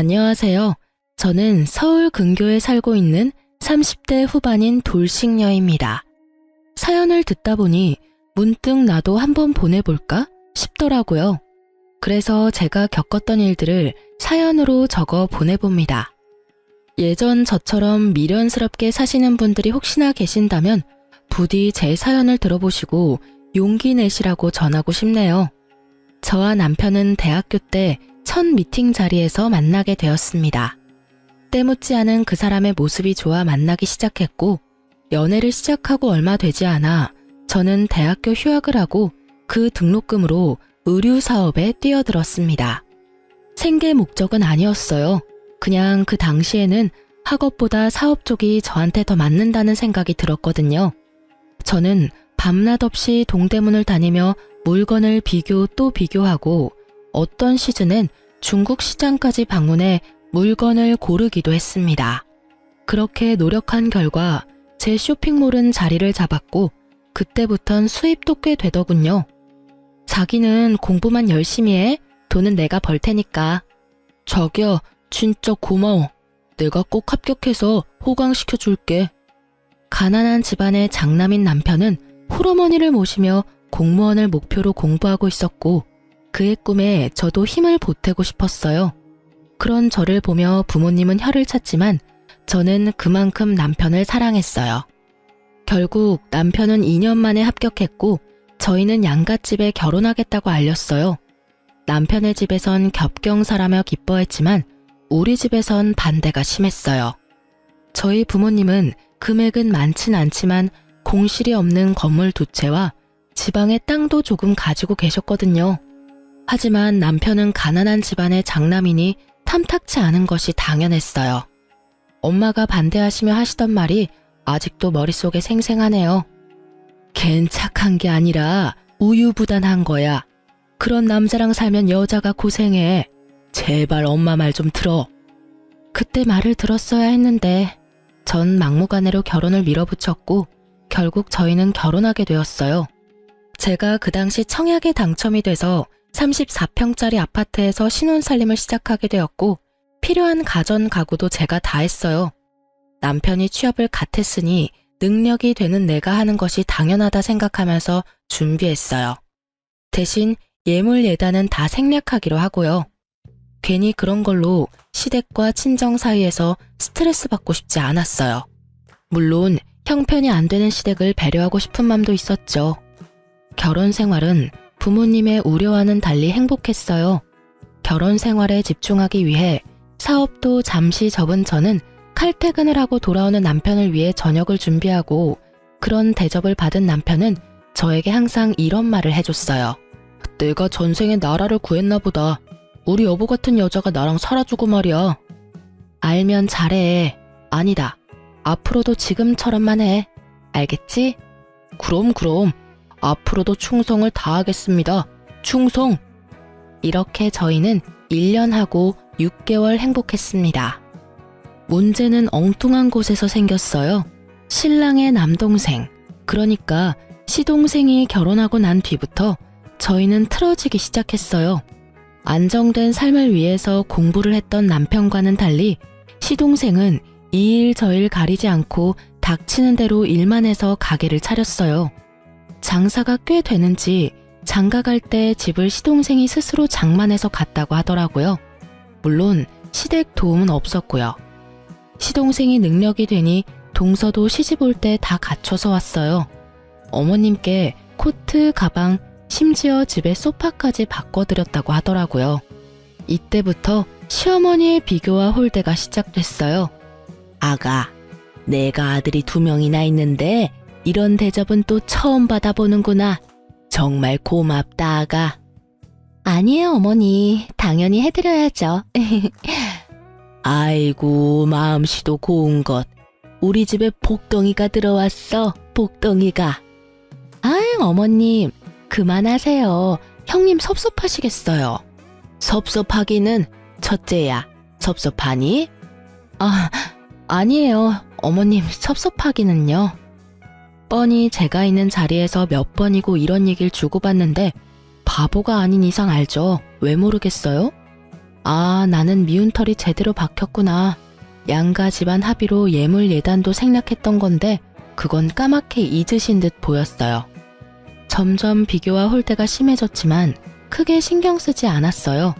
안녕하세요. 저는 서울 근교에 살고 있는 30대 후반인 돌싱녀입니다. 사연을 듣다 보니 문득 나도 한번 보내볼까 싶더라고요. 그래서 제가 겪었던 일들을 사연으로 적어 보내봅니다. 예전 저처럼 미련스럽게 사시는 분들이 혹시나 계신다면 부디 제 사연을 들어보시고 용기 내시라고 전하고 싶네요. 저와 남편은 대학교 때 첫 미팅 자리에서 만나게 되었습니다. 때묻지 않은 그 사람의 모습이 좋아 만나기 시작했고, 연애를 시작하고 얼마 되지 않아 저는 대학교 휴학을 하고 그 등록금으로 의류 사업에 뛰어들었습니다. 생계 목적은 아니었어요. 그냥 그 당시에는 학업보다 사업 쪽이 저한테 더 맞는다는 생각이 들었거든요. 저는 밤낮 없이 동대문을 다니며 물건을 비교 또 비교하고 어떤 시즌엔 중국 시장까지 방문해 물건을 고르기도 했습니다. 그렇게 노력한 결과 제 쇼핑몰은 자리를 잡았고 그때부턴 수입도 꽤 되더군요. 자기는 공부만 열심히 해. 돈은 내가 벌 테니까. 자기야, 진짜 고마워. 내가 꼭 합격해서 호강시켜 줄게. 가난한 집안의 장남인 남편은 홀어머니를 모시며 공무원을 목표로 공부하고 있었고 그의 꿈에 저도 힘을 보태고 싶었어요. 그런 저를 보며 부모님은 혀를 찼지만 저는 그만큼 남편을 사랑했어요. 결국 남편은 2년 만에 합격했고 저희는 양갓집에 결혼하겠다고 알렸어요. 남편의 집에선 겹경사라며 기뻐했지만 우리 집에선 반대가 심했어요. 저희 부모님은 금액은 많진 않지만 공실이 없는 건물 2채와 지방의 땅도 조금 가지고 계셨거든요. 하지만 남편은 가난한 집안의 장남이니 탐탁치 않은 것이 당연했어요. 엄마가 반대하시며 하시던 말이 아직도 머릿속에 생생하네요. 걘 착한 게 아니라 우유부단한 거야. 그런 남자랑 살면 여자가 고생해. 제발 엄마 말 좀 들어. 그때 말을 들었어야 했는데 전 막무가내로 결혼을 밀어붙였고 결국 저희는 결혼하게 되었어요. 제가 그 당시 청약에 당첨이 돼서 34평짜리 아파트에서 신혼살림을 시작하게 되었고 필요한 가전 가구도 제가 다 했어요. 남편이 취업을 갓 했으니 능력이 되는 내가 하는 것이 당연하다 생각하면서 준비했어요. 대신 예물 예단은 다 생략하기로 하고요. 괜히 그런 걸로 시댁과 친정 사이에서 스트레스 받고 싶지 않았어요. 물론 형편이 안 되는 시댁을 배려하고 싶은 마음도 있었죠. 결혼 생활은 부모님의 우려와는 달리 행복했어요. 결혼 생활에 집중하기 위해 사업도 잠시 접은 저는 칼퇴근을 하고 돌아오는 남편을 위해 저녁을 준비하고 그런 대접을 받은 남편은 저에게 항상 이런 말을 해줬어요. 내가 전생에 나라를 구했나 보다. 우리 여보 같은 여자가 나랑 살아주고 말이야. 알면 잘해. 아니다. 앞으로도 지금처럼만 해. 알겠지? 그럼. 앞으로도 충성을 다하겠습니다. 충성! 이렇게 저희는 1년 하고 6개월 행복했습니다. 문제는 엉뚱한 곳에서 생겼어요. 신랑의 남동생, 그러니까 시동생이 결혼하고 난 뒤부터 저희는 틀어지기 시작했어요. 안정된 삶을 위해서 공부를 했던 남편과는 달리 시동생은 이 일 저 일 가리지 않고 닥치는 대로 일만 해서 가게를 차렸어요. 장사가 꽤 되는지 장가 갈 때 집을 시동생이 스스로 장만해서 갔다고 하더라고요. 물론 시댁 도움은 없었고요. 시동생이 능력이 되니 동서도 시집 올 때 다 갖춰서 왔어요. 어머님께 코트, 가방, 심지어 집에 소파까지 바꿔드렸다고 하더라고요. 이때부터 시어머니의 비교와 홀대가 시작됐어요. 아가, 내가 아들이 2명이나 있는데 이런 대접은 또 처음 받아보는구나. 정말 고맙다, 아가. 아니에요, 어머니. 당연히 해드려야죠. 아이고, 마음씨도 고운 것. 우리 집에 복덩이가 들어왔어, 복덩이가. 아유, 어머님. 그만하세요. 형님 섭섭하시겠어요. 섭섭하기는 첫째야. 섭섭하니? 아니에요. 어머님 섭섭하기는요. 뻔히 제가 있는 자리에서 몇 번이고 이런 얘기를 주고받는데 바보가 아닌 이상 알죠. 왜 모르겠어요? 아, 나는 미운 털이 제대로 박혔구나. 양가 집안 합의로 예물 예단도 생략했던 건데 그건 까맣게 잊으신 듯 보였어요. 점점 비교와 홀대가 심해졌지만 크게 신경 쓰지 않았어요.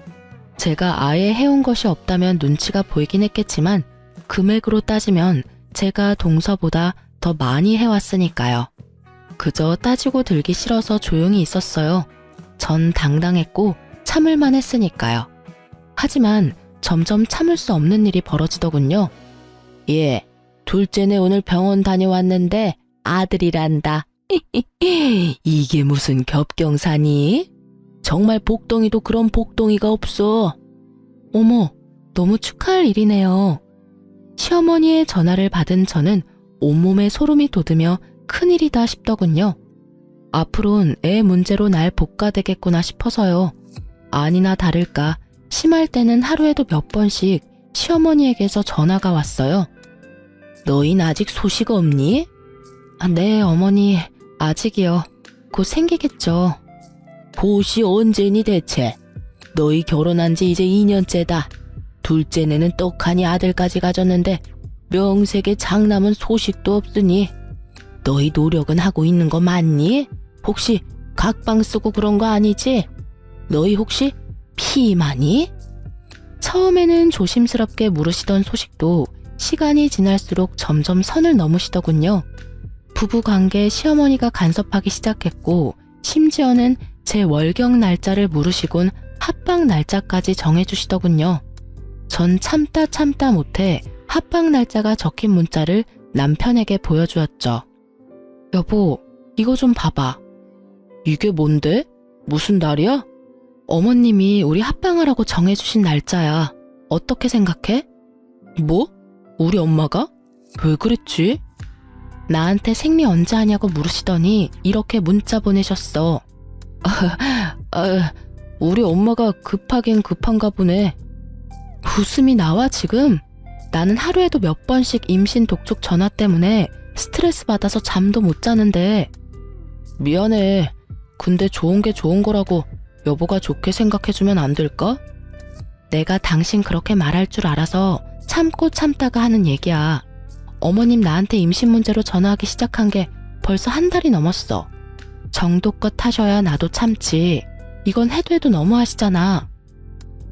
제가 아예 해온 것이 없다면 눈치가 보이긴 했겠지만 금액으로 따지면 제가 동서보다 더 많이 해왔으니까요. 그저 따지고 들기 싫어서 조용히 있었어요. 전 당당했고 참을만 했으니까요. 하지만 점점 참을 수 없는 일이 벌어지더군요. 예, 둘째네 오늘 병원 다녀왔는데 아들이란다. 이게 무슨 겹경사니? 정말 복덩이도 그런 복덩이가 없어. 어머, 너무 축하할 일이네요. 시어머니의 전화를 받은 저는 온몸에 소름이 돋으며 큰일이다 싶더군요. 앞으론 애 문제로 날 볶아대겠구나 싶어서요. 아니나 다를까 심할 때는 하루에도 몇 번씩 시어머니에게서 전화가 왔어요. 너흰 아직 소식 없니? 아, 네, 어머니. 아직이요. 곧 생기겠죠. 보시 언제니 대체? 너희 결혼한 지 이제 2년째다. 둘째네는 떡하니 아들까지 가졌는데 명색의 장남은 소식도 없으니 너희 노력은 하고 있는 거 맞니? 혹시 각방 쓰고 그런 거 아니지? 너희 혹시 피임하니? 처음에는 조심스럽게 물으시던 소식도 시간이 지날수록 점점 선을 넘으시더군요. 부부관계에 시어머니가 간섭하기 시작했고 심지어는 제 월경 날짜를 물으시곤 합방 날짜까지 정해주시더군요. 전 참다 못해 합방 날짜가 적힌 문자를 남편에게 보여주었죠. 여보, 이거 좀 봐봐. 이게 뭔데? 무슨 날이야? 어머님이 우리 합방하라고 정해주신 날짜야. 어떻게 생각해? 뭐? 우리 엄마가? 왜 그랬지? 나한테 생리 언제 하냐고 물으시더니 이렇게 문자 보내셨어. 우리 엄마가 급하긴 급한가 보네. 웃음이 나와 지금? 나는 하루에도 몇 번씩 임신 독촉 전화 때문에 스트레스 받아서 잠도 못 자는데. 미안해. 근데 좋은 게 좋은 거라고 여보가 좋게 생각해주면 안 될까? 내가 당신 그렇게 말할 줄 알아서 참고 참다가 하는 얘기야. 어머님 나한테 임신 문제로 전화하기 시작한 게 벌써 한 달이 넘었어. 정도껏 하셔야 나도 참지. 이건 해도 해도 너무하시잖아.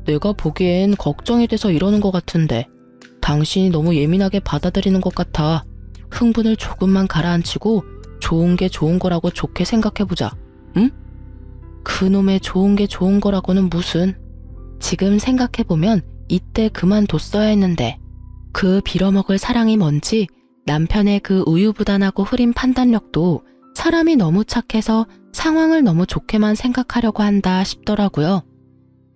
내가 보기엔 걱정이 돼서 이러는 것 같은데 당신이 너무 예민하게 받아들이는 것 같아. 흥분을 조금만 가라앉히고 좋은 게 좋은 거라고 좋게 생각해보자. 응? 그놈의 좋은 게 좋은 거라고는 무슨. 지금 생각해보면 이때 그만뒀어야 했는데 그 빌어먹을 사랑이 뭔지 남편의 그 우유부단하고 흐린 판단력도 사람이 너무 착해서 상황을 너무 좋게만 생각하려고 한다 싶더라고요.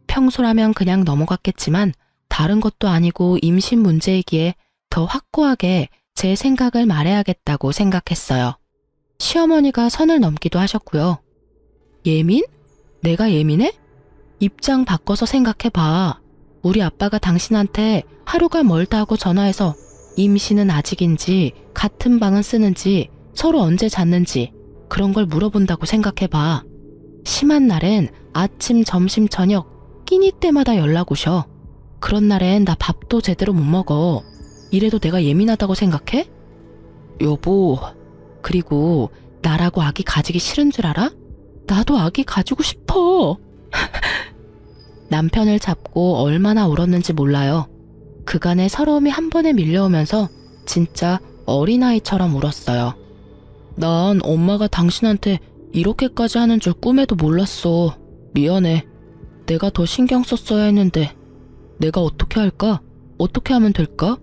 평소라면 그냥 넘어갔겠지만 다른 것도 아니고 임신 문제이기에 더 확고하게 제 생각을 말해야겠다고 생각했어요. 시어머니가 선을 넘기도 하셨고요. 예민? 내가 예민해? 입장 바꿔서 생각해봐. 우리 아빠가 당신한테 하루가 멀다 하고 전화해서 임신은 아직인지 같은 방은 쓰는지 서로 언제 잤는지 그런 걸 물어본다고 생각해봐. 심한 날엔 아침, 점심, 저녁 끼니 때마다 연락 오셔. 그런 날엔 나 밥도 제대로 못 먹어. 이래도 내가 예민하다고 생각해? 여보, 그리고 나라고 아기 가지기 싫은 줄 알아? 나도 아기 가지고 싶어. 남편을 잡고 얼마나 울었는지 몰라요. 그간의 서러움이 한 번에 밀려오면서 진짜 어린아이처럼 울었어요. 난 엄마가 당신한테 이렇게까지 하는 줄 꿈에도 몰랐어. 미안해. 내가 더 신경 썼어야 했는데 내가 어떻게 할까? 어떻게 하면 될까?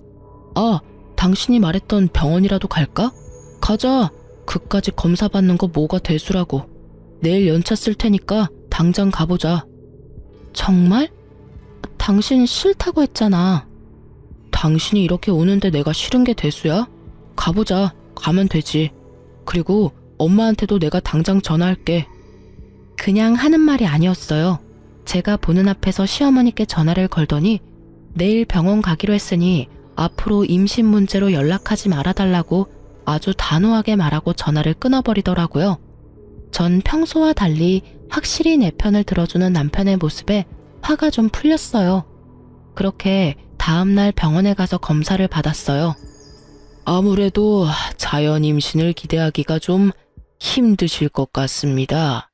아, 당신이 말했던 병원이라도 갈까? 가자. 그까지 검사 받는 거 뭐가 대수라고. 내일 연차 쓸 테니까 당장 가보자. 정말? 당신 싫다고 했잖아. 당신이 이렇게 우는데 내가 싫은 게 대수야? 가보자. 가면 되지. 그리고 엄마한테도 내가 당장 전화할게. 그냥 하는 말이 아니었어요. 제가 보는 앞에서 시어머니께 전화를 걸더니 내일 병원 가기로 했으니 앞으로 임신 문제로 연락하지 말아달라고 아주 단호하게 말하고 전화를 끊어버리더라고요. 전 평소와 달리 확실히 내 편을 들어주는 남편의 모습에 화가 좀 풀렸어요. 그렇게 다음날 병원에 가서 검사를 받았어요. 아무래도 자연 임신을 기대하기가 좀 힘드실 것 같습니다.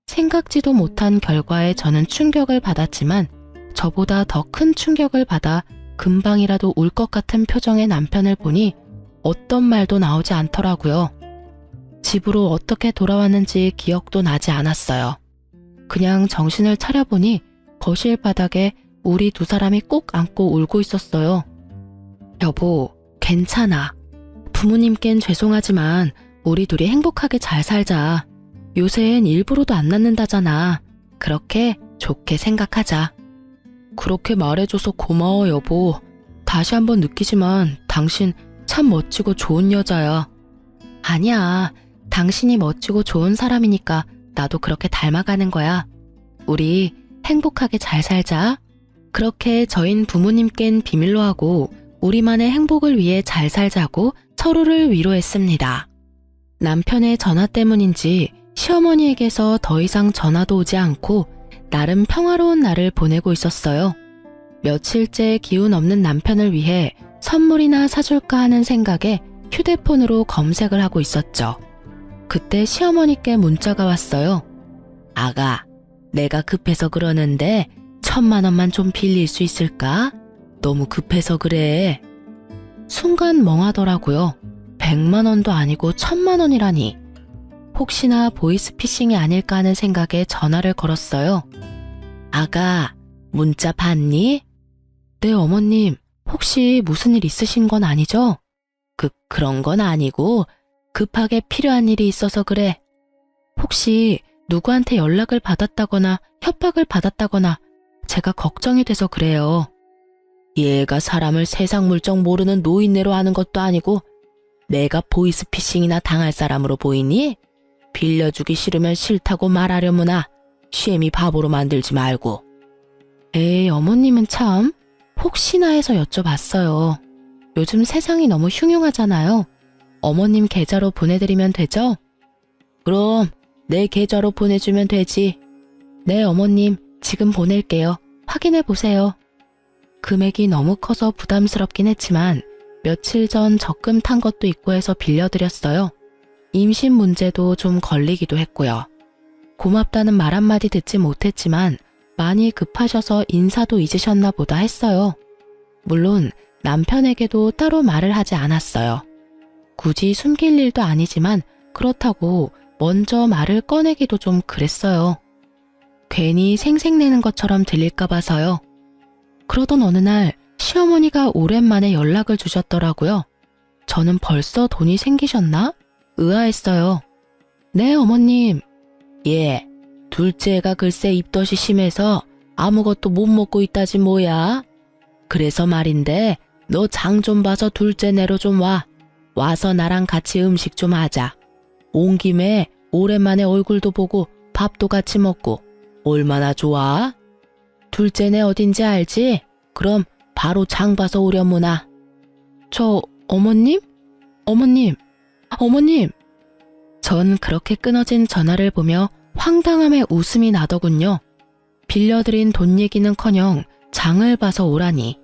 생각지도 못한 결과에 저는 충격을 받았지만 저보다 더 큰 충격을 받아 금방이라도 울 것 같은 표정의 남편을 보니 어떤 말도 나오지 않더라고요. 집으로 어떻게 돌아왔는지 기억도 나지 않았어요. 그냥 정신을 차려보니 거실 바닥에 우리 두 사람이 꼭 안고 울고 있었어요. 여보, 괜찮아. 부모님께는 죄송하지만 우리 둘이 행복하게 잘 살자. 요새엔 일부러도 안 낳는다잖아. 그렇게 좋게 생각하자. 그렇게 말해줘서 고마워, 여보. 다시 한번 느끼지만 당신 참 멋지고 좋은 여자야. 아니야. 당신이 멋지고 좋은 사람이니까 나도 그렇게 닮아가는 거야. 우리 행복하게 잘 살자. 그렇게 저흰 부모님께는 비밀로 하고 우리만의 행복을 위해 잘 살자고 서로를 위로했습니다. 남편의 전화 때문인지 시어머니에게서 더 이상 전화도 오지 않고 나름 평화로운 날을 보내고 있었어요. 며칠째 기운 없는 남편을 위해 선물이나 사줄까 하는 생각에 휴대폰으로 검색을 하고 있었죠. 그때 시어머니께 문자가 왔어요. 아가, 내가 급해서 그러는데 1,000만 원만 좀 빌릴 수 있을까? 너무 급해서 그래. 순간 멍하더라고요. 100만 원도 아니고 1,000만 원이라니. 혹시나 보이스피싱이 아닐까 하는 생각에 전화를 걸었어요. 아가, 문자 봤니? 네, 어머님. 혹시 무슨 일 있으신 건 아니죠? 그런 건 아니고 급하게 필요한 일이 있어서 그래. 혹시 누구한테 연락을 받았다거나 협박을 받았다거나 제가 걱정이 돼서 그래요. 얘가 사람을 세상 물정 모르는 노인네로 하는 것도 아니고 내가 보이스피싱이나 당할 사람으로 보이니? 빌려주기 싫으면 싫다고 말하려무나 쉐미 바보로 만들지 말고. 에이, 어머님은 참. 혹시나 해서 여쭤봤어요. 요즘 세상이 너무 흉흉하잖아요. 어머님 계좌로 보내드리면 되죠? 그럼 내 계좌로 보내주면 되지. 네, 어머님. 지금 보낼게요. 확인해 보세요. 금액이 너무 커서 부담스럽긴 했지만 며칠 전 적금 탄 것도 있고 해서 빌려드렸어요. 임신 문제도 좀 걸리기도 했고요. 고맙다는 말 한마디 듣지 못했지만 많이 급하셔서 인사도 잊으셨나 보다 했어요. 물론 남편에게도 따로 말을 하지 않았어요. 굳이 숨길 일도 아니지만 그렇다고 먼저 말을 꺼내기도 좀 그랬어요. 괜히 생색내는 것처럼 들릴까 봐서요. 그러던 어느 날 시어머니가 오랜만에 연락을 주셨더라고요. 저는 벌써 돈이 생기셨나? 의아했어요. 네, 어머님. 예, 둘째가 글쎄 입덧이 심해서 아무것도 못 먹고 있다지 뭐야. 그래서 말인데 너 장 좀 봐서 둘째 내로 좀 와. 와서 나랑 같이 음식 좀 하자. 온 김에 오랜만에 얼굴도 보고 밥도 같이 먹고 얼마나 좋아? 둘째네 어딘지 알지? 그럼 바로 장 봐서 오려무나. 저 어머님? 어머님! 전 그렇게 끊어진 전화를 보며 황당함에 웃음이 나더군요. 빌려드린 돈 얘기는커녕 장을 봐서 오라니.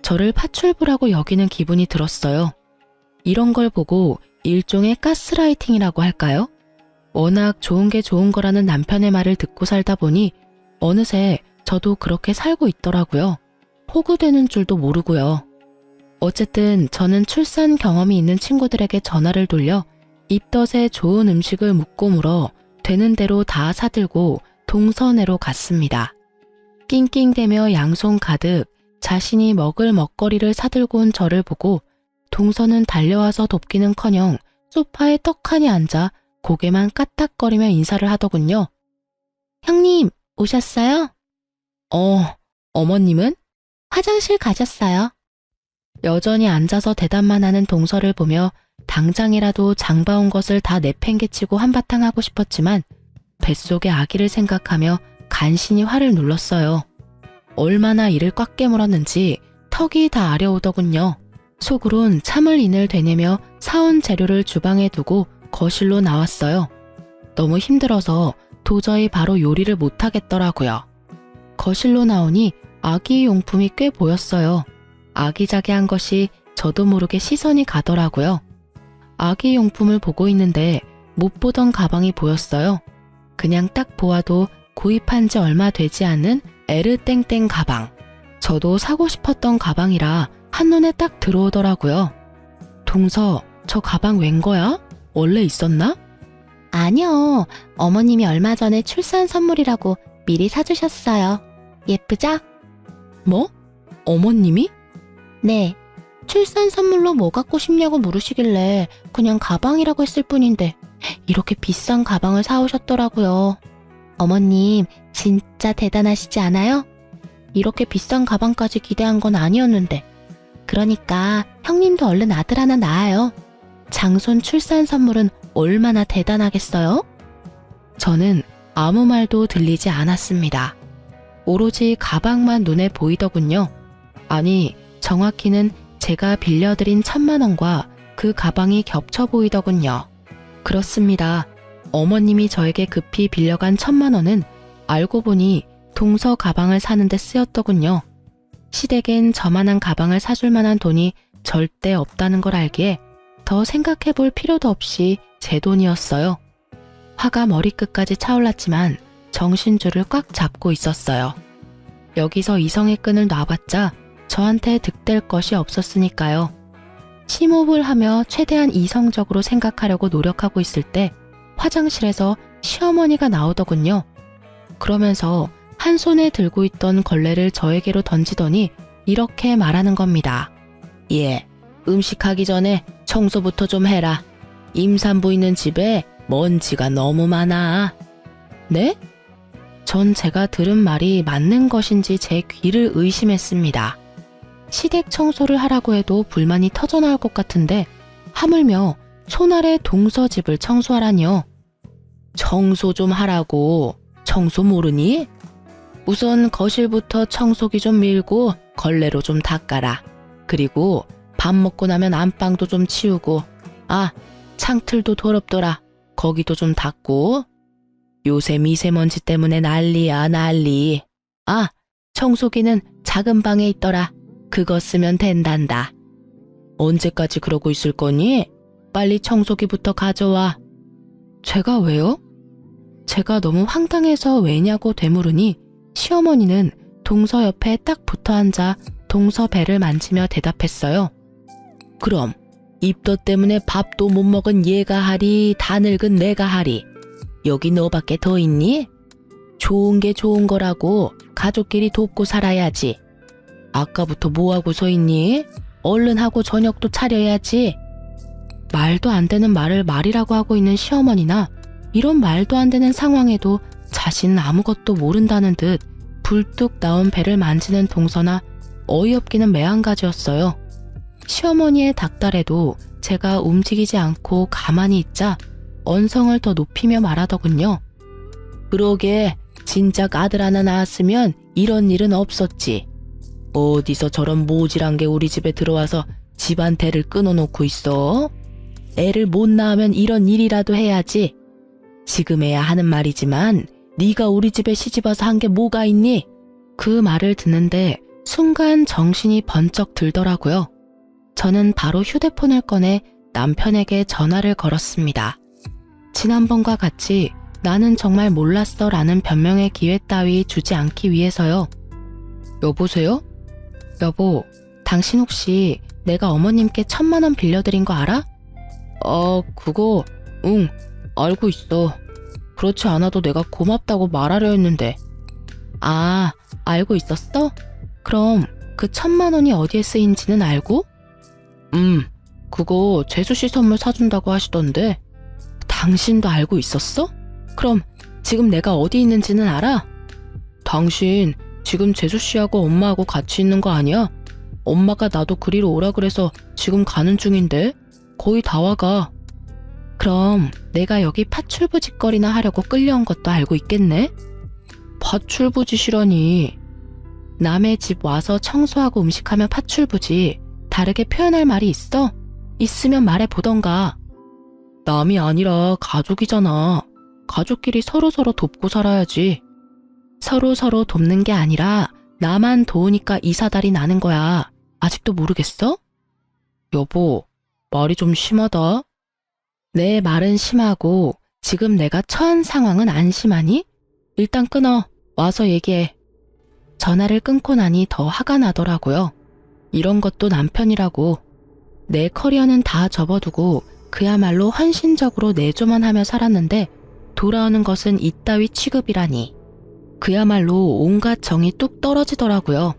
저를 파출부라고 여기는 기분이 들었어요. 이런 걸 보고 일종의 가스라이팅이라고 할까요? 워낙 좋은 게 좋은 거라는 남편의 말을 듣고 살다 보니 어느새 저도 그렇게 살고 있더라고요. 호구되는 줄도 모르고요. 어쨌든 저는 출산 경험이 있는 친구들에게 전화를 돌려 입덧에 좋은 음식을 묻고 물어 되는 대로 다 사들고 동서내로 갔습니다. 낑낑대며 양손 가득 자신이 먹을 먹거리를 사들고 온 저를 보고 동서는 달려와서 돕기는커녕 소파에 떡하니 앉아 고개만 까딱거리며 인사를 하더군요. 형님, 오셨어요? 어머님은? 화장실 가셨어요. 여전히 앉아서 대답만 하는 동서를 보며 당장이라도 장봐온 것을 다 내팽개치고 한바탕 하고 싶었지만 뱃속의 아기를 생각하며 간신히 화를 눌렀어요. 얼마나 이를 꽉 깨물었는지 턱이 다 아려오더군요. 속으론 참을 인을 되내며 사온 재료를 주방에 두고 거실로 나왔어요. 너무 힘들어서 도저히 바로 요리를 못하겠더라고요. 거실로 나오니 아기 용품이 꽤 보였어요. 아기자기한 것이 저도 모르게 시선이 가더라고요. 아기 용품을 보고 있는데 못 보던 가방이 보였어요. 그냥 딱 보아도 구입한 지 얼마 되지 않은 에르땡땡 가방. 저도 사고 싶었던 가방이라 한눈에 딱 들어오더라고요. 동서, 저 가방 웬 거야? 원래 있었나? 아니요. 어머님이 얼마 전에 출산 선물이라고 미리 사주셨어요. 예쁘죠? 뭐? 어머님이? 네. 출산 선물로 뭐 갖고 싶냐고 물으시길래 그냥 가방이라고 했을 뿐인데 이렇게 비싼 가방을 사오셨더라고요. 어머님 진짜 대단하시지 않아요? 이렇게 비싼 가방까지 기대한 건 아니었는데. 그러니까 형님도 얼른 아들 하나 낳아요. 장손 출산 선물은 얼마나 대단하겠어요? 저는 아무 말도 들리지 않았습니다. 오로지 가방만 눈에 보이더군요. 아니, 정확히는 제가 빌려드린 1,000만 원과 그 가방이 겹쳐 보이더군요. 그렇습니다. 어머님이 저에게 급히 빌려간 1,000만 원은 알고 보니 동서 가방을 사는데 쓰였더군요. 시댁엔 저만한 가방을 사줄 만한 돈이 절대 없다는 걸 알기에 더 생각해 볼 필요도 없이 제 돈이었어요. 화가 머리끝까지 차올랐지만 정신줄을 꽉 잡고 있었어요. 여기서 이성의 끈을 놔봤자 저한테 득될 것이 없었으니까요. 심호흡을 하며 최대한 이성적으로 생각하려고 노력하고 있을 때 화장실에서 시어머니가 나오더군요. 그러면서 한 손에 들고 있던 걸레를 저에게로 던지더니 이렇게 말하는 겁니다. 예, 음식하기 전에 청소부터 좀 해라. 임산부 있는 집에 먼지가 너무 많아. 네? 전 제가 들은 말이 맞는 것인지 제 귀를 의심했습니다. 시댁 청소를 하라고 해도 불만이 터져나올 것 같은데 하물며 손아래 동서 집을 청소하라니요. 청소 좀 하라고. 청소 모르니? 우선 거실부터 청소기 좀 밀고 걸레로 좀 닦아라. 그리고 밥 먹고 나면 안방도 좀 치우고, 아, 창틀도 더럽더라. 거기도 좀 닦고. 요새 미세먼지 때문에 난리야, 난리. 아, 청소기는 작은 방에 있더라. 그거 쓰면 된단다. 언제까지 그러고 있을 거니? 빨리 청소기부터 가져와. 제가 왜요? 제가 너무 황당해서 왜냐고 되물으니 시어머니는 동서 옆에 딱 붙어 앉아 동서 배를 만지며 대답했어요. 그럼 입덧 때문에 밥도 못 먹은 얘가 하리, 다 늙은 내가 하리. 여기 너밖에 더 있니? 좋은 게 좋은 거라고 가족끼리 돕고 살아야지. 아까부터 뭐하고 서 있니? 얼른 하고 저녁도 차려야지. 말도 안 되는 말을 말이라고 하고 있는 시어머니나 이런 말도 안 되는 상황에도 자신은 아무것도 모른다는 듯 불뚝 나온 배를 만지는 동서나 어이없기는 매한가지였어요. 시어머니의 닥달에도 제가 움직이지 않고 가만히 있자 언성을 더 높이며 말하더군요. 그러게 진작 아들 하나 낳았으면 이런 일은 없었지. 어디서 저런 모질한 게 우리 집에 들어와서 집안 대를 끊어놓고 있어? 애를 못 낳으면 이런 일이라도 해야지. 지금에야 하는 말이지만 네가 우리 집에 시집와서 한 게 뭐가 있니? 그 말을 듣는데 순간 정신이 번쩍 들더라고요. 저는 바로 휴대폰을 꺼내 남편에게 전화를 걸었습니다. 지난번과 같이 나는 정말 몰랐어 라는 변명의 기회 따위 주지 않기 위해서요. 여보세요? 여보, 당신 혹시 내가 어머님께 1,000만 원 빌려드린 거 알아? 그거 응, 알고 있어. 그렇지 않아도 내가 고맙다고 말하려 했는데. 아, 알고 있었어? 그럼 그 1,000만 원이 어디에 쓰인지는 알고? 그거 재수씨 선물 사준다고 하시던데. 당신도 알고 있었어? 그럼 지금 내가 어디 있는지는 알아? 당신 지금 재수씨하고 엄마하고 같이 있는 거 아니야? 엄마가 나도 그리로 오라 그래서 지금 가는 중인데 거의 다 와가. 그럼 내가 여기 파출부짓거리나 하려고 끌려온 것도 알고 있겠네? 파출부짓이라니. 남의 집 와서 청소하고 음식하면 파출부지. 다르게 표현할 말이 있어? 있으면 말해보던가. 남이 아니라 가족이잖아. 가족끼리 서로서로 돕고 살아야지. 서로서로 돕는 게 아니라 나만 도우니까 이 사달이 나는 거야. 아직도 모르겠어? 여보, 말이 좀 심하다. 내 말은 심하고 지금 내가 처한 상황은 안 심하니? 일단 끊어. 와서 얘기해. 전화를 끊고 나니 더 화가 나더라고요. 이런 것도 남편이라고. 내 커리어는 다 접어두고 그야말로 헌신적으로 내조만 하며 살았는데 돌아오는 것은 이따위 취급이라니. 그야말로 온갖 정이 뚝 떨어지더라고요.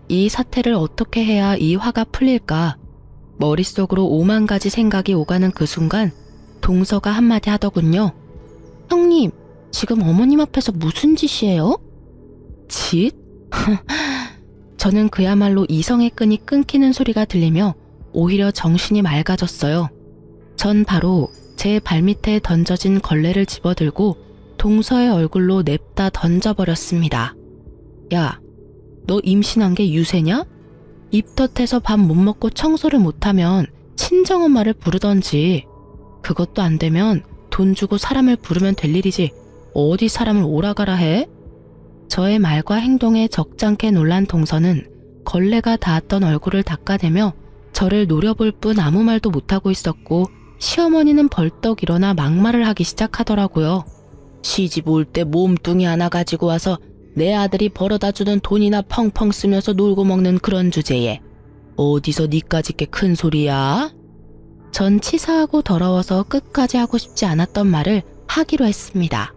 이 사태를 어떻게 해야 이 화가 풀릴까? 머릿속으로 5만 가지 생각이 오가는 그 순간 동서가 한마디 하더군요. 형님, 지금 어머님 앞에서 무슨 짓이에요? 짓? 저는 그야말로 이성의 끈이 끊기는 소리가 들리며 오히려 정신이 맑아졌어요. 전 바로 제 발밑에 던져진 걸레를 집어들고 동서의 얼굴로 냅다 던져버렸습니다. 야, 너 임신한 게 유세냐? 입덧해서 밥 못 먹고 청소를 못하면 친정엄마를 부르던지. 그것도 안 되면 돈 주고 사람을 부르면 될 일이지 어디 사람을 오라가라 해? 저의 말과 행동에 적잖게 놀란 동서는 걸레가 닿았던 얼굴을 닦아대며 저를 노려볼 뿐 아무 말도 못하고 있었고 시어머니는 벌떡 일어나 막말을 하기 시작하더라고요. 시집 올 때 몸뚱이 하나 가지고 와서 내 아들이 벌어다주는 돈이나 펑펑 쓰면서 놀고 먹는 그런 주제에 어디서 니까짓 게 큰 소리야? 전 치사하고 더러워서 끝까지 하고 싶지 않았던 말을 하기로 했습니다.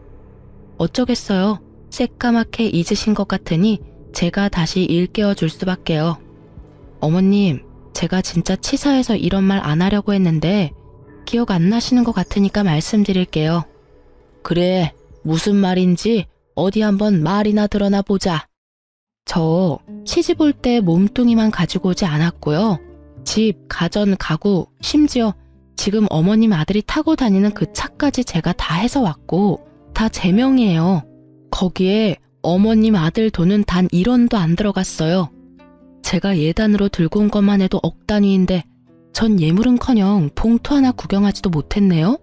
어쩌겠어요. 새까맣게 잊으신 것 같으니 제가 다시 일깨워 줄 수밖에요. 어머님, 제가 진짜 치사해서 이런 말 안 하려고 했는데 기억 안 나시는 것 같으니까 말씀드릴게요. 그래, 무슨 말인지 어디 한번 말이나 드러나 보자. 저 시집 올 때 몸뚱이만 가지고 오지 않았고요. 집, 가전, 가구, 심지어 지금 어머님 아들이 타고 다니는 그 차까지 제가 다 해서 왔고 다 제 명이에요. 거기에 어머님 아들 돈은 단 1원도 안 들어갔어요. 제가 예단으로 들고 온 것만 해도 억 단위인데 전 예물은커녕 봉투 하나 구경하지도 못했네요.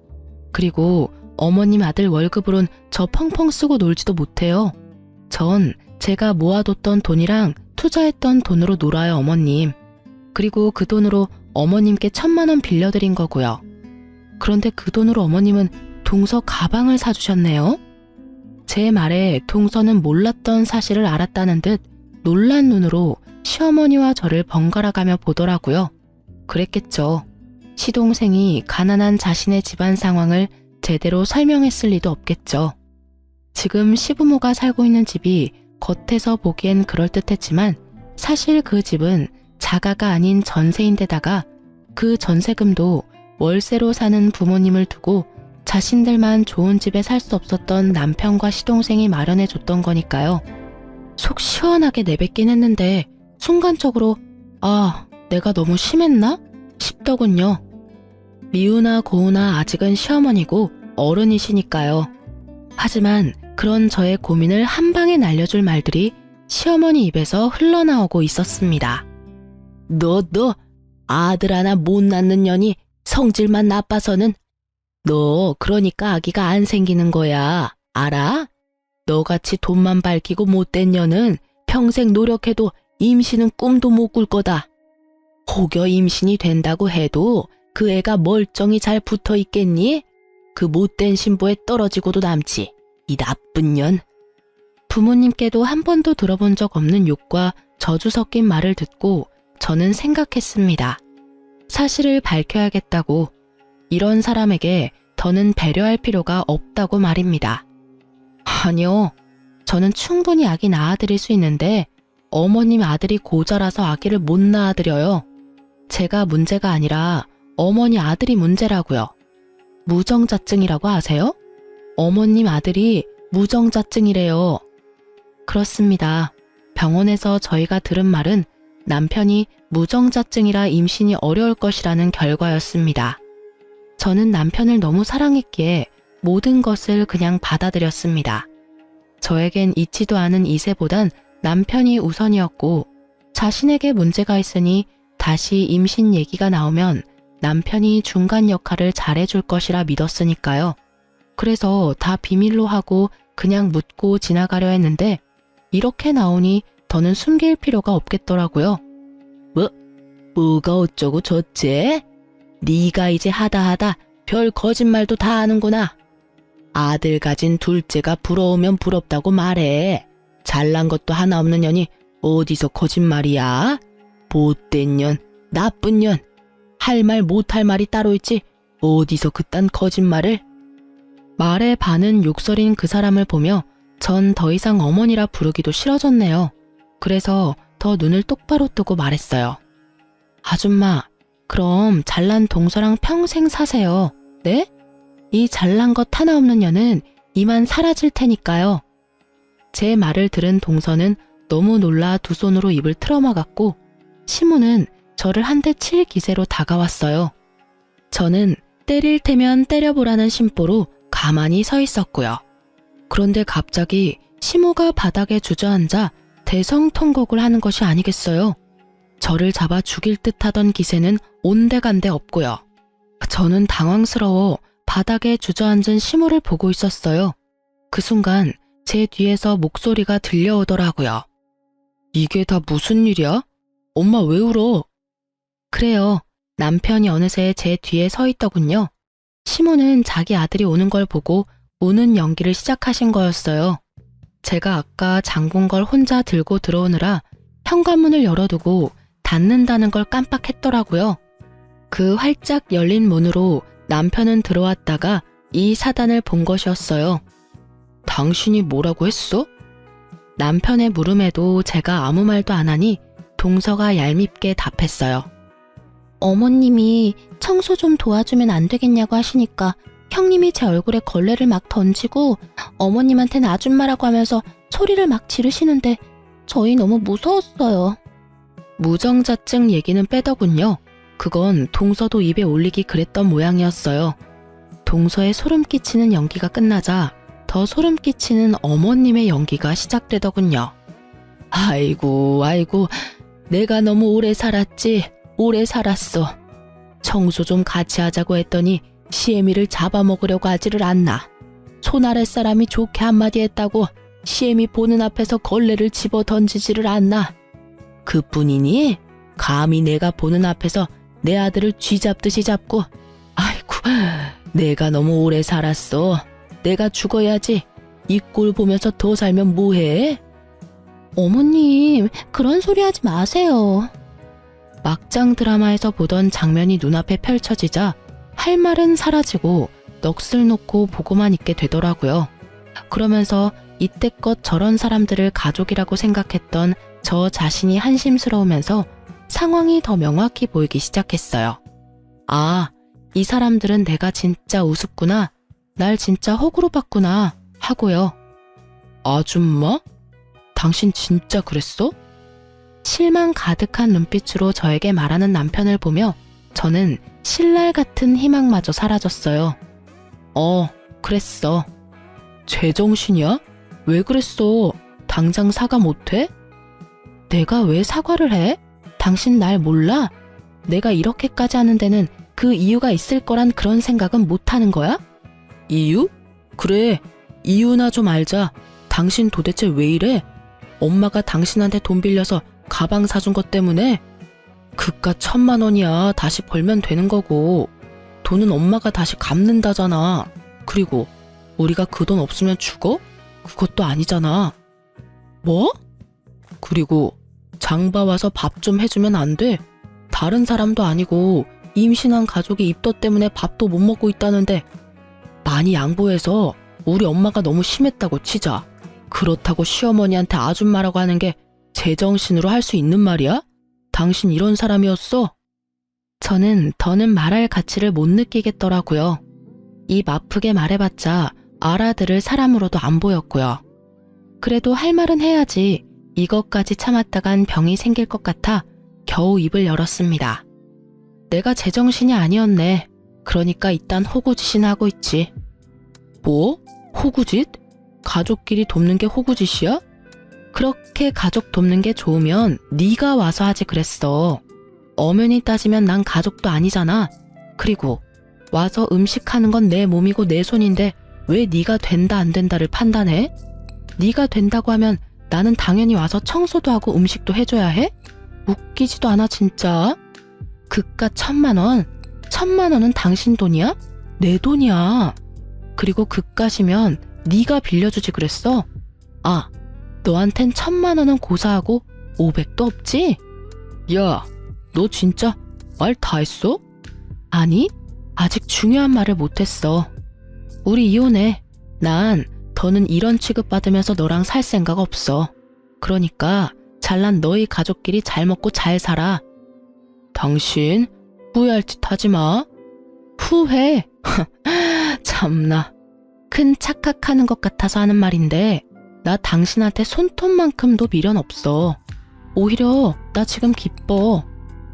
그리고 어머님 아들 월급으론 저 펑펑 쓰고 놀지도 못해요. 전 제가 모아뒀던 돈이랑 투자했던 돈으로 놀아요, 어머님. 그리고 그 돈으로 어머님께 1,000만 원 빌려드린 거고요. 그런데 그 돈으로 어머님은 동서 가방을 사주셨네요. 제 말에 동서는 몰랐던 사실을 알았다는 듯 놀란 눈으로 시어머니와 저를 번갈아가며 보더라고요. 그랬겠죠. 시동생이 가난한 자신의 집안 상황을 제대로 설명했을 리도 없겠죠. 지금 시부모가 살고 있는 집이 겉에서 보기엔 그럴듯했지만 사실 그 집은 자가가 아닌 전세인데다가 그 전세금도 월세로 사는 부모님을 두고 자신들만 좋은 집에 살 수 없었던 남편과 시동생이 마련해 줬던 거니까요. 속 시원하게 내뱉긴 했는데 순간적으로 아, 내가 너무 심했나? 싶더군요. 미우나 고우나 아직은 시어머니고 어른이시니까요. 하지만 그런 저의 고민을 한 방에 날려줄 말들이 시어머니 입에서 흘러나오고 있었습니다. 너 아들 하나 못 낳는 년이 성질만 나빠서는 너 그러니까 아기가 안 생기는 거야. 알아? 너같이 돈만 밝히고 못된 년은 평생 노력해도 임신은 꿈도 못 꿀 거다. 혹여 임신이 된다고 해도 그 애가 멀쩡히 잘 붙어 있겠니? 그 못된 신부에 떨어지고도 남지. 이 나쁜 년. 부모님께도 한 번도 들어본 적 없는 욕과 저주 섞인 말을 듣고 저는 생각했습니다. 사실을 밝혀야겠다고. 이런 사람에게 더는 배려할 필요가 없다고 말입니다. 아니요. 저는 충분히 아기 낳아드릴 수 있는데 어머님 아들이 고자라서 아기를 못 낳아드려요. 제가 문제가 아니라 어머니 아들이 문제라고요. 무정자증이라고 아세요? 어머님 아들이 무정자증이래요. 그렇습니다. 병원에서 저희가 들은 말은 남편이 무정자증이라 임신이 어려울 것이라는 결과였습니다. 저는 남편을 너무 사랑했기에 모든 것을 그냥 받아들였습니다. 저에겐 있지도 않은 이세보단 남편이 우선이었고 자신에게 문제가 있으니 다시 임신 얘기가 나오면 남편이 중간 역할을 잘해줄 것이라 믿었으니까요. 그래서 다 비밀로 하고 그냥 묻고 지나가려 했는데 이렇게 나오니 더는 숨길 필요가 없겠더라고요. 뭐가 어쩌고 저째? 네가 이제 하다 별 거짓말도 다 하는구나. 아들 가진 둘째가 부러우면 부럽다고 말해. 잘난 것도 하나 없는 년이 어디서 거짓말이야? 못된 년, 나쁜 년, 할 말 못할 말이 따로 있지 어디서 그딴 거짓말을? 말에 반은 욕설인 그 사람을 보며 전 더 이상 어머니라 부르기도 싫어졌네요. 그래서 더 눈을 똑바로 뜨고 말했어요. 아줌마, 그럼 잘난 동서랑 평생 사세요. 네? 이 잘난 것 하나 없는 년은 이만 사라질 테니까요. 제 말을 들은 동서는 너무 놀라 두 손으로 입을 틀어막았고 시무는 저를 한 대 칠 기세로 다가왔어요. 저는 때릴 테면 때려보라는 심보로 가만히 서 있었고요. 그런데 갑자기 시무가 바닥에 주저앉아 대성통곡을 하는 것이 아니겠어요. 저를 잡아 죽일 듯 하던 기세는 온데간데 없고요. 저는 당황스러워 바닥에 주저앉은 시무를 보고 있었어요. 그 순간 제 뒤에서 목소리가 들려오더라고요. 이게 다 무슨 일이야? 엄마 왜 울어? 그래요. 남편이 어느새 제 뒤에 서 있더군요. 시무는 자기 아들이 오는 걸 보고 우는 연기를 시작하신 거였어요. 제가 아까 장본 걸 혼자 들고 들어오느라 현관문을 열어두고 닫는다는 걸 깜빡했더라고요. 그 활짝 열린 문으로 남편은 들어왔다가 이 사단을 본 것이었어요. 당신이 뭐라고 했어? 남편의 물음에도 제가 아무 말도 안 하니 동서가 얄밉게 답했어요. 어머님이 청소 좀 도와주면 안 되겠냐고 하시니까 형님이 제 얼굴에 걸레를 막 던지고 어머님한테는 아줌마라고 하면서 소리를 막 지르시는데 저희 너무 무서웠어요. 무정자증 얘기는 빼더군요. 그건 동서도 입에 올리기 그랬던 모양이었어요. 동서의 소름 끼치는 연기가 끝나자 더 소름 끼치는 어머님의 연기가 시작되더군요. 아이고 내가 너무 오래 살았지. 오래 살았어. 청소 좀 같이 하자고 했더니 시애미를 잡아먹으려고 하지를 않나. 손 아랫 사람이 좋게 한마디 했다고 시애미 보는 앞에서 걸레를 집어 던지지를 않나. 그뿐이니? 감히 내가 보는 앞에서 내 아들을 쥐잡듯이 잡고. 아이고 내가 너무 오래 살았어. 내가 죽어야지. 이 꼴 보면서 더 살면 뭐해? 어머님 그런 소리 하지 마세요. 막장 드라마에서 보던 장면이 눈앞에 펼쳐지자 할 말은 사라지고 넋을 놓고 보고만 있게 되더라고요. 그러면서 이때껏 저런 사람들을 가족이라고 생각했던 저 자신이 한심스러우면서 상황이 더 명확히 보이기 시작했어요. 아, 이 사람들은 내가 진짜 우습구나. 날 진짜 호구로 봤구나 하고요. 아줌마? 당신 진짜 그랬어? 실망 가득한 눈빛으로 저에게 말하는 남편을 보며 저는 신랄 같은 희망마저 사라졌어요. 그랬어. 제정신이야? 왜 그랬어? 당장 사과 못해? 내가 왜 사과를 해? 당신 날 몰라? 내가 이렇게까지 하는 데는 그 이유가 있을 거란 그런 생각은 못하는 거야? 이유? 그래, 이유나 좀 알자. 당신 도대체 왜 이래? 엄마가 당신한테 돈 빌려서 가방 사준 것 때문에? 그깟 1,000만 원이야. 다시 벌면 되는 거고. 돈은 엄마가 다시 갚는다잖아. 그리고 우리가 그 돈 없으면 죽어? 그것도 아니잖아. 뭐? 그리고 장봐 와서 밥 좀 해주면 안 돼? 다른 사람도 아니고 임신한 가족이 입덧 때문에 밥도 못 먹고 있다는데 많이 양보해서 우리 엄마가 너무 심했다고 치자. 그렇다고 시어머니한테 아줌마라고 하는 게 제정신으로 할 수 있는 말이야? 당신 이런 사람이었어? 저는 더는 말할 가치를 못 느끼겠더라고요. 입 아프게 말해봤자 알아들을 사람으로도 안 보였고요. 그래도 할 말은 해야지. 이것까지 참았다간 병이 생길 것 같아 겨우 입을 열었습니다. 내가 제정신이 아니었네. 그러니까 이딴 호구짓이나 하고 있지. 뭐? 호구짓? 가족끼리 돕는 게 호구짓이야? 그렇게 가족 돕는 게 좋으면 네가 와서 하지 그랬어. 엄연히 따지면 난 가족도 아니잖아. 그리고 와서 음식하는 건 내 몸이고 내 손인데 왜 네가 된다 안 된다를 판단해? 네가 된다고 하면 나는 당연히 와서 청소도 하고 음식도 해줘야 해? 웃기지도 않아 진짜. 그깟 1,000만 원. 1,000만 원은 당신 돈이야? 내 돈이야. 그리고 그깟이면 네가 빌려주지 그랬어. 아, 너한텐 1,000만 원은 고사하고 500도 없지? 야, 너 진짜 말 다 했어? 아니, 아직 중요한 말을 못했어. 우리 이혼해. 난 더는 이런 취급받으면서 너랑 살 생각 없어. 그러니까 잘난 너희 가족끼리 잘 먹고 잘 살아. 당신 후회할 짓 하지 마. 후회? 참나. 큰 착각하는 것 같아서 하는 말인데 나 당신한테 손톱만큼도 미련 없어. 오히려 나 지금 기뻐.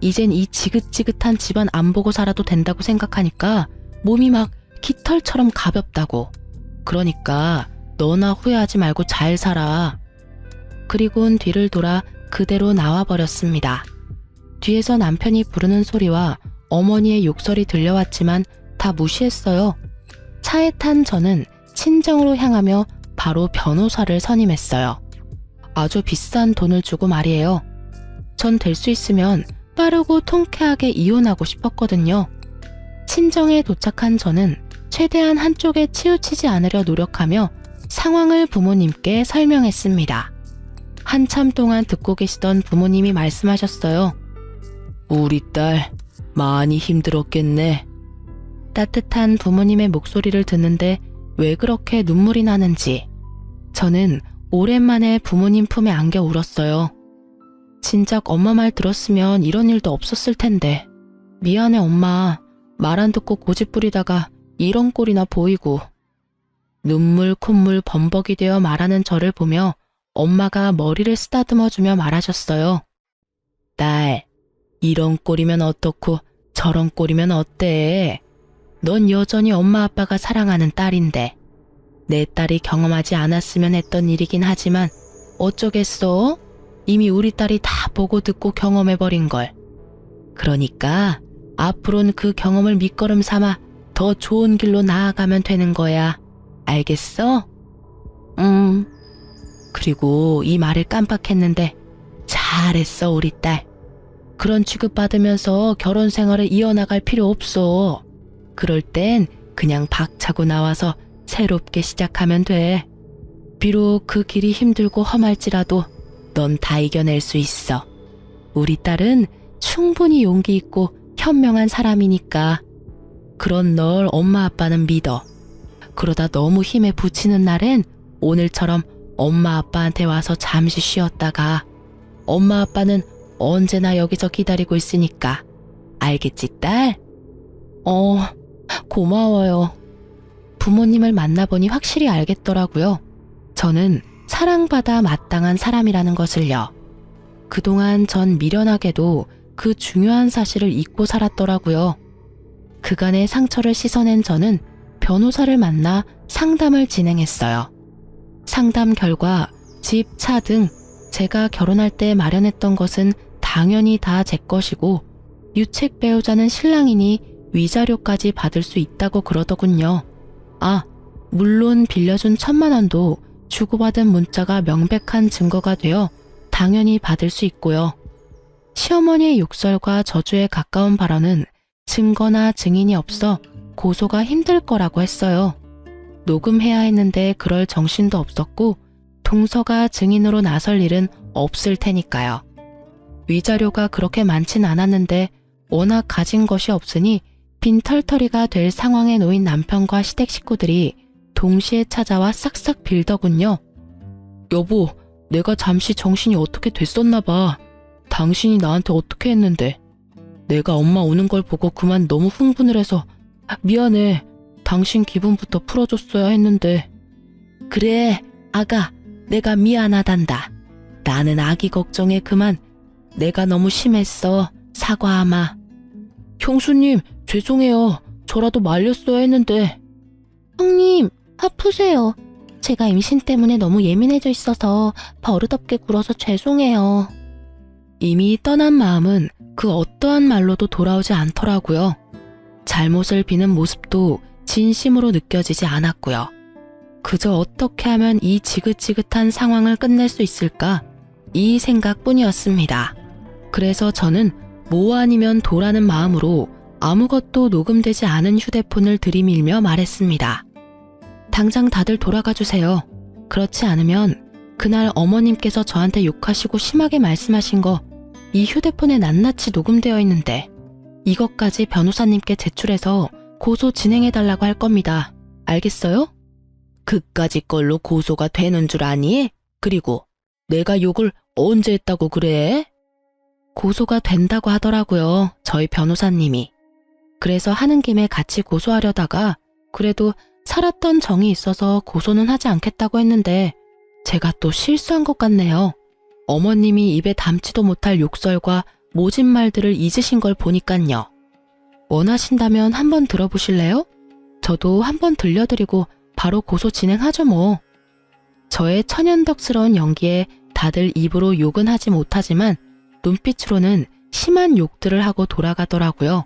이젠 이 지긋지긋한 집안 안 보고 살아도 된다고 생각하니까 몸이 막 깃털처럼 가볍다고. 그러니까 너나 후회하지 말고 잘 살아. 그리곤 뒤를 돌아 그대로 나와버렸습니다. 뒤에서 남편이 부르는 소리와 어머니의 욕설이 들려왔지만 다 무시했어요. 차에 탄 저는 친정으로 향하며 바로 변호사를 선임했어요. 아주 비싼 돈을 주고 말이에요. 전 될 수 있으면 빠르고 통쾌하게 이혼하고 싶었거든요. 친정에 도착한 저는 최대한 한쪽에 치우치지 않으려 노력하며 상황을 부모님께 설명했습니다. 한참 동안 듣고 계시던 부모님이 말씀하셨어요. 우리 딸 많이 힘들었겠네. 따뜻한 부모님의 목소리를 듣는데 왜 그렇게 눈물이 나는지 저는 오랜만에 부모님 품에 안겨 울었어요. 진작 엄마 말 들었으면 이런 일도 없었을 텐데. 미안해 엄마. 말 안 듣고 고집 부리다가 이런 꼴이나 보이고. 눈물 콧물 범벅이 되어 말하는 저를 보며 엄마가 머리를 쓰다듬어주며 말하셨어요. 딸, 이런 꼴이면 어떻고 저런 꼴이면 어때? 넌 여전히 엄마 아빠가 사랑하는 딸인데. 내 딸이 경험하지 않았으면 했던 일이긴 하지만 어쩌겠어? 이미 우리 딸이 다 보고 듣고 경험해버린걸. 그러니까 앞으로는 그 경험을 밑거름 삼아 더 좋은 길로 나아가면 되는 거야. 알겠어? 그리고 이 말을 깜빡했는데 잘했어 우리 딸. 그런 취급받으면서 결혼 생활을 이어나갈 필요 없어. 그럴 땐 그냥 박차고 나와서 새롭게 시작하면 돼. 비록 그 길이 힘들고 험할지라도 넌 다 이겨낼 수 있어. 우리 딸은 충분히 용기 있고 현명한 사람이니까. 그런 널 엄마 아빠는 믿어. 그러다 너무 힘에 부치는 날엔 오늘처럼 엄마 아빠한테 와서 잠시 쉬었다가 엄마 아빠는 언제나 여기서 기다리고 있으니까. 알겠지 딸? 고마워요. 부모님을 만나보니 확실히 알겠더라고요. 저는 사랑받아 마땅한 사람이라는 것을요. 그동안 전 미련하게도 그 중요한 사실을 잊고 살았더라고요. 그간의 상처를 씻어낸 저는 변호사를 만나 상담을 진행했어요. 상담 결과 집, 차 등 제가 결혼할 때 마련했던 것은 당연히 다 제 것이고 유책 배우자는 신랑이니 위자료까지 받을 수 있다고 그러더군요. 아, 물론 빌려준 1,000만 원도 주고받은 문자가 명백한 증거가 되어 당연히 받을 수 있고요. 시어머니의 욕설과 저주에 가까운 발언은 증거나 증인이 없어 고소가 힘들 거라고 했어요. 녹음해야 했는데 그럴 정신도 없었고 동서가 증인으로 나설 일은 없을 테니까요. 위자료가 그렇게 많진 않았는데 워낙 가진 것이 없으니 빈털터리가 될 상황에 놓인 남편과 시댁 식구들이 동시에 찾아와 싹싹 빌더군요. 여보, 내가 잠시 정신이 어떻게 됐었나 봐. 당신이 나한테 어떻게 했는데. 내가 엄마 오는 걸 보고 그만 너무 흥분을 해서 미안해. 당신 기분부터 풀어줬어야 했는데. 그래, 아가, 내가 미안하단다. 나는 아기 걱정에 그만. 내가 너무 심했어. 사과하마. 형수님, 죄송해요. 저라도 말렸어야 했는데. 형님, 아프세요. 제가 임신 때문에 너무 예민해져 있어서 버릇없게 굴어서 죄송해요. 이미 떠난 마음은 그 어떠한 말로도 돌아오지 않더라고요. 잘못을 비는 모습도 진심으로 느껴지지 않았고요. 그저 어떻게 하면 이 지긋지긋한 상황을 끝낼 수 있을까? 이 생각뿐이었습니다. 그래서 저는 뭐 아니면 도라는 마음으로 아무것도 녹음되지 않은 휴대폰을 들이밀며 말했습니다. 당장 다들 돌아가 주세요. 그렇지 않으면 그날 어머님께서 저한테 욕하시고 심하게 말씀하신 거 이 휴대폰에 낱낱이 녹음되어 있는데 이것까지 변호사님께 제출해서 고소 진행해달라고 할 겁니다. 알겠어요? 그까짓 걸로 고소가 되는 줄 아니? 그리고 내가 욕을 언제 했다고 그래? 고소가 된다고 하더라고요. 저희 변호사님이. 그래서 하는 김에 같이 고소하려다가 그래도 살았던 정이 있어서 고소는 하지 않겠다고 했는데 제가 또 실수한 것 같네요. 어머님이 입에 담지도 못할 욕설과 모진 말들을 잊으신 걸 보니깐요. 원하신다면 한번 들어보실래요? 저도 한번 들려드리고 바로 고소 진행하죠 뭐. 저의 천연덕스러운 연기에 다들 입으로 욕은 하지 못하지만 눈빛으로는 심한 욕들을 하고 돌아가더라고요.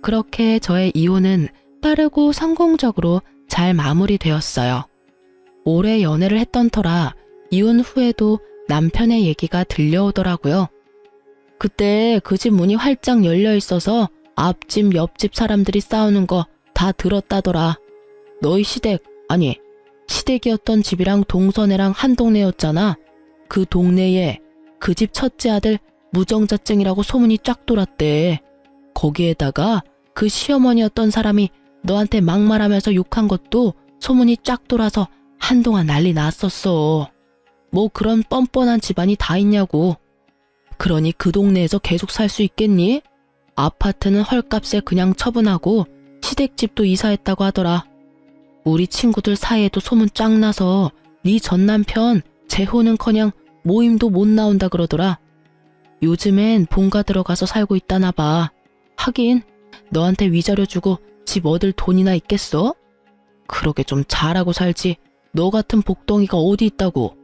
그렇게 저의 이혼은 빠르고 성공적으로 잘 마무리되었어요. 오래 연애를 했던 터라 이혼 후에도 남편의 얘기가 들려오더라고요. 그때 그 집 문이 활짝 열려 있어서 앞집 옆집 사람들이 싸우는 거 다 들었다더라. 너희 시댁이었던 집이랑 동서네랑 한 동네였잖아. 그 동네에 그 집 첫째 아들 무정자증이라고 소문이 쫙 돌았대. 거기에다가 그 시어머니였던 사람이 너한테 막말하면서 욕한 것도 소문이 쫙 돌아서 한동안 난리 났었어. 뭐 그런 뻔뻔한 집안이 다 있냐고. 그러니 그 동네에서 계속 살 수 있겠니? 아파트는 헐값에 그냥 처분하고 시댁집도 이사했다고 하더라. 우리 친구들 사이에도 소문 쫙 나서 네 전남편 재혼은커녕 모임도 못 나온다 그러더라. 요즘엔 본가 들어가서 살고 있다나 봐. 하긴 너한테 위자료 주고 집 얻을 돈이나 있겠어? 그러게 좀 잘하고 살지. 너 같은 복덩이가 어디 있다고.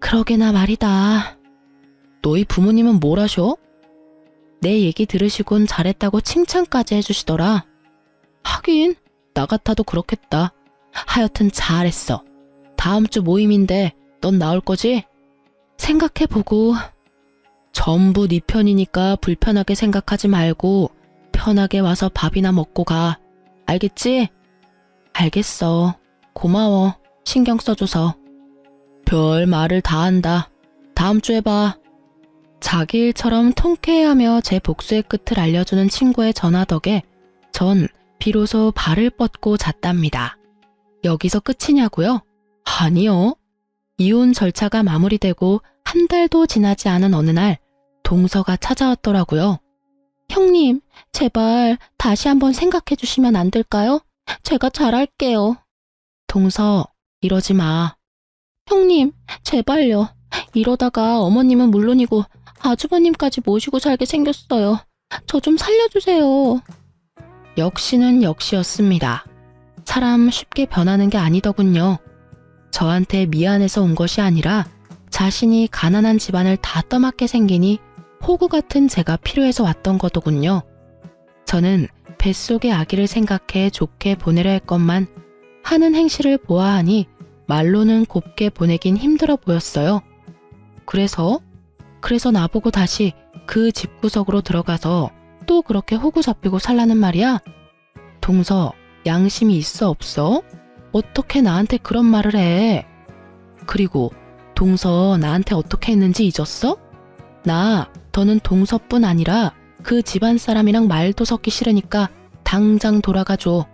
그러게나 말이다. 너희 부모님은 뭘 하셔? 내 얘기 들으시곤 잘했다고 칭찬까지 해주시더라. 하긴 나 같아도 그렇겠다. 하여튼 잘했어. 다음 주 모임인데 넌 나올 거지? 생각해보고. 전부 네 편이니까 불편하게 생각하지 말고 편하게 와서 밥이나 먹고 가. 알겠지? 알겠어. 고마워. 신경 써줘서. 별 말을 다 한다. 다음 주에 봐. 자기 일처럼 통쾌해하며 제 복수의 끝을 알려주는 친구의 전화 덕에 전 비로소 발을 뻗고 잤답니다. 여기서 끝이냐고요? 아니요. 이혼 절차가 마무리되고 한 달도 지나지 않은 어느 날 동서가 찾아왔더라고요. 형님, 제발 다시 한번 생각해 주시면 안 될까요? 제가 잘할게요. 동서, 이러지 마. 형님, 제발요. 이러다가 어머님은 물론이고 아주버님까지 모시고 살게 생겼어요. 저 좀 살려주세요. 역시는 역시였습니다. 사람 쉽게 변하는 게 아니더군요. 저한테 미안해서 온 것이 아니라 자신이 가난한 집안을 다 떠맡게 생기니 호구 같은 제가 필요해서 왔던 거더군요. 저는 뱃속의 아기를 생각해 좋게 보내려 했건만 하는 행실을 보아하니 말로는 곱게 보내긴 힘들어 보였어요. 그래서 나보고 다시 그 집구석으로 들어가서 또 그렇게 호구 잡히고 살라는 말이야? 동서, 양심이 있어 없어? 어떻게 나한테 그런 말을 해? 그리고 동서 나한테 어떻게 했는지 잊었어? 나 더는 동서뿐 아니라 그 집안 사람이랑 말도 섞기 싫으니까 당장 돌아가줘.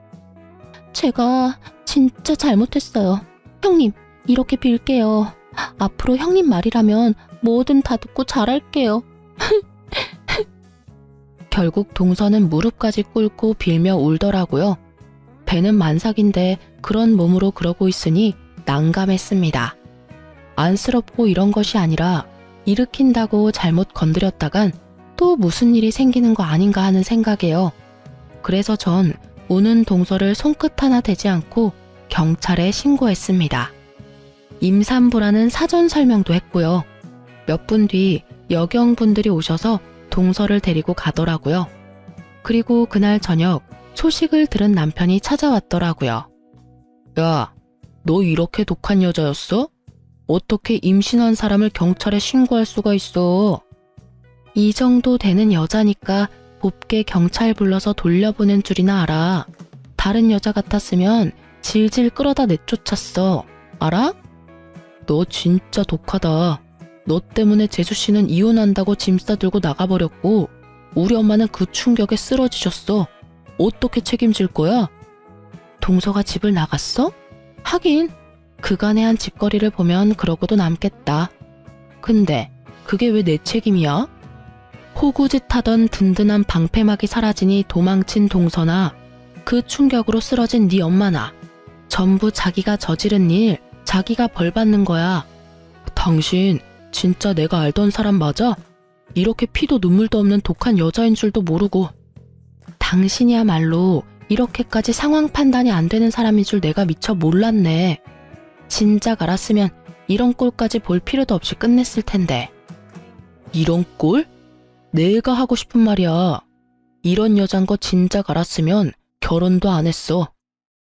제가 진짜 잘못했어요. 형님, 이렇게 빌게요. 앞으로 형님 말이라면 뭐든 다 듣고 잘할게요. 결국 동서는 무릎까지 꿇고 빌며 울더라고요. 배는 만삭인데 그런 몸으로 그러고 있으니 난감했습니다. 안쓰럽고 이런 것이 아니라 일으킨다고 잘못 건드렸다간 또 무슨 일이 생기는 거 아닌가 하는 생각이에요. 그래서 전 우는 동서를 손끝 하나 대지 않고 경찰에 신고했습니다. 임산부라는 사전 설명도 했고요. 몇 분 뒤 여경분들이 오셔서 동서를 데리고 가더라고요. 그리고 그날 저녁 소식을 들은 남편이 찾아왔더라고요. 야, 너 이렇게 독한 여자였어? 어떻게 임신한 사람을 경찰에 신고할 수가 있어? 이 정도 되는 여자니까 곱게 경찰 불러서 돌려보낸 줄이나 알아. 다른 여자 같았으면 질질 끌어다 내쫓았어. 알아? 너 진짜 독하다. 너 때문에 재수씨는 이혼한다고 짐 싸들고 나가버렸고 우리 엄마는 그 충격에 쓰러지셨어. 어떻게 책임질 거야? 동서가 집을 나갔어? 하긴 그간의 한 짓거리를 보면 그러고도 남겠다. 근데 그게 왜 내 책임이야? 호구짓 하던 든든한 방패막이 사라지니 도망친 동서나 그 충격으로 쓰러진 네 엄마나 전부 자기가 저지른 일, 자기가 벌 받는 거야. 당신 진짜 내가 알던 사람 맞아? 이렇게 피도 눈물도 없는 독한 여자인 줄도 모르고. 당신이야말로 이렇게까지 상황 판단이 안 되는 사람인 줄 내가 미처 몰랐네. 진작 알았으면 이런 꼴까지 볼 필요도 없이 끝냈을 텐데. 이런 꼴? 내가 하고 싶은 말이야. 이런 여잔 거 진작 알았으면 결혼도 안 했어.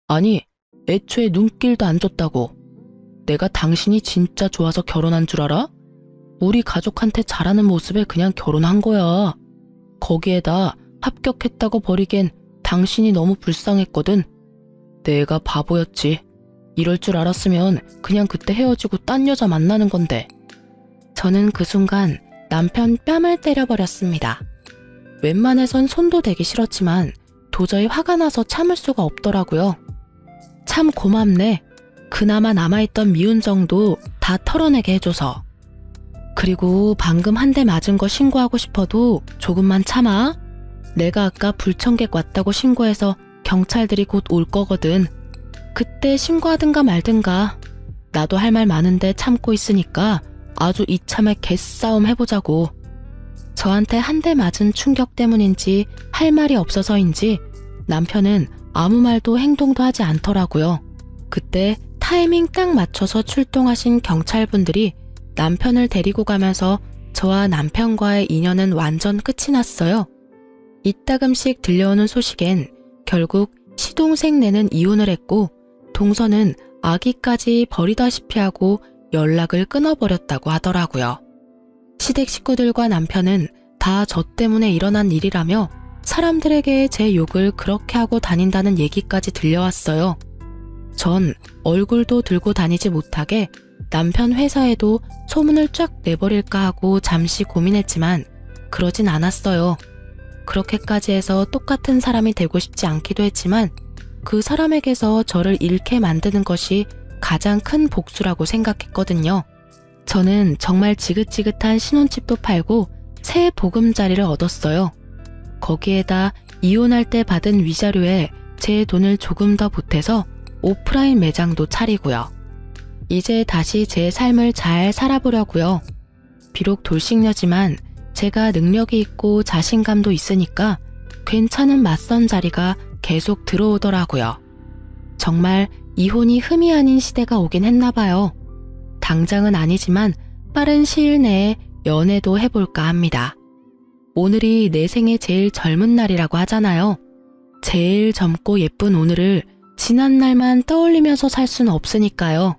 아니, 애초에 눈길도 안 줬다고. 내가 당신이 진짜 좋아서 결혼한 줄 알아? 우리 가족한테 잘하는 모습에 그냥 결혼한 거야. 거기에다 합격했다고 버리기엔 당신이 너무 불쌍했거든. 내가 바보였지. 이럴 줄 알았으면 그냥 그때 헤어지고 딴 여자 만나는 건데. 저는 그 순간 남편 뺨을 때려버렸습니다. 웬만해선 손도 대기 싫었지만 도저히 화가 나서 참을 수가 없더라고요. 참 고맙네. 그나마 남아있던 미운 정도 다 털어내게 해줘서. 그리고 방금 한 대 맞은 거 신고하고 싶어도 조금만 참아. 내가 아까 불청객 왔다고 신고해서 경찰들이 곧 올 거거든. 그때 신고하든가 말든가. 나도 할 말 많은데 참고 있으니까 아주 이참에 개싸움 해보자고. 저한테 한 대 맞은 충격 때문인지 할 말이 없어서인지 남편은 아무 말도 행동도 하지 않더라고요. 그때 타이밍 딱 맞춰서 출동하신 경찰분들이 남편을 데리고 가면서 저와 남편과의 인연은 완전 끝이 났어요. 이따금씩 들려오는 소식엔 결국 시동생 내는 이혼을 했고 동서는 아기까지 버리다시피 하고 연락을 끊어버렸다고 하더라고요. 시댁 식구들과 남편은 다 저 때문에 일어난 일이라며 사람들에게 제 욕을 그렇게 하고 다닌다는 얘기까지 들려왔어요. 전 얼굴도 들고 다니지 못하게 남편 회사에도 소문을 쫙 내버릴까 하고 잠시 고민했지만 그러진 않았어요. 그렇게까지 해서 똑같은 사람이 되고 싶지 않기도 했지만 그 사람에게서 저를 잃게 만드는 것이 가장 큰 복수라고 생각했거든요. 저는 정말 지긋지긋한 신혼집도 팔고 새 보금자리를 얻었어요. 거기에다 이혼할 때 받은 위자료에 제 돈을 조금 더 보태서 오프라인 매장도 차리고요. 이제 다시 제 삶을 잘 살아보려고요. 비록 돌싱녀지만 제가 능력이 있고 자신감도 있으니까 괜찮은 맞선 자리가 계속 들어오더라고요. 정말 이혼이 흠이 아닌 시대가 오긴 했나 봐요. 당장은 아니지만 빠른 시일 내에 연애도 해볼까 합니다. 오늘이 내 생애 제일 젊은 날이라고 하잖아요. 제일 젊고 예쁜 오늘을 지난 날만 떠올리면서 살 수는 없으니까요.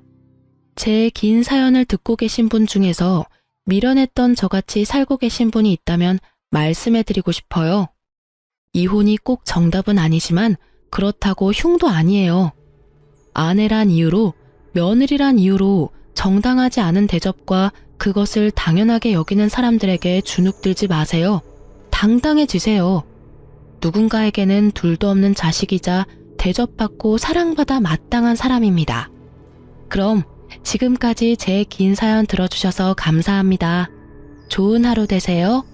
제 긴 사연을 듣고 계신 분 중에서 미련했던 저같이 살고 계신 분이 있다면 말씀해드리고 싶어요. 이혼이 꼭 정답은 아니지만 그렇다고 흉도 아니에요. 아내란 이유로, 며느리란 이유로 정당하지 않은 대접과 그것을 당연하게 여기는 사람들에게 주눅들지 마세요. 당당해지세요. 누군가에게는 둘도 없는 자식이자 대접받고 사랑받아 마땅한 사람입니다. 그럼 지금까지 제 긴 사연 들어주셔서 감사합니다. 좋은 하루 되세요.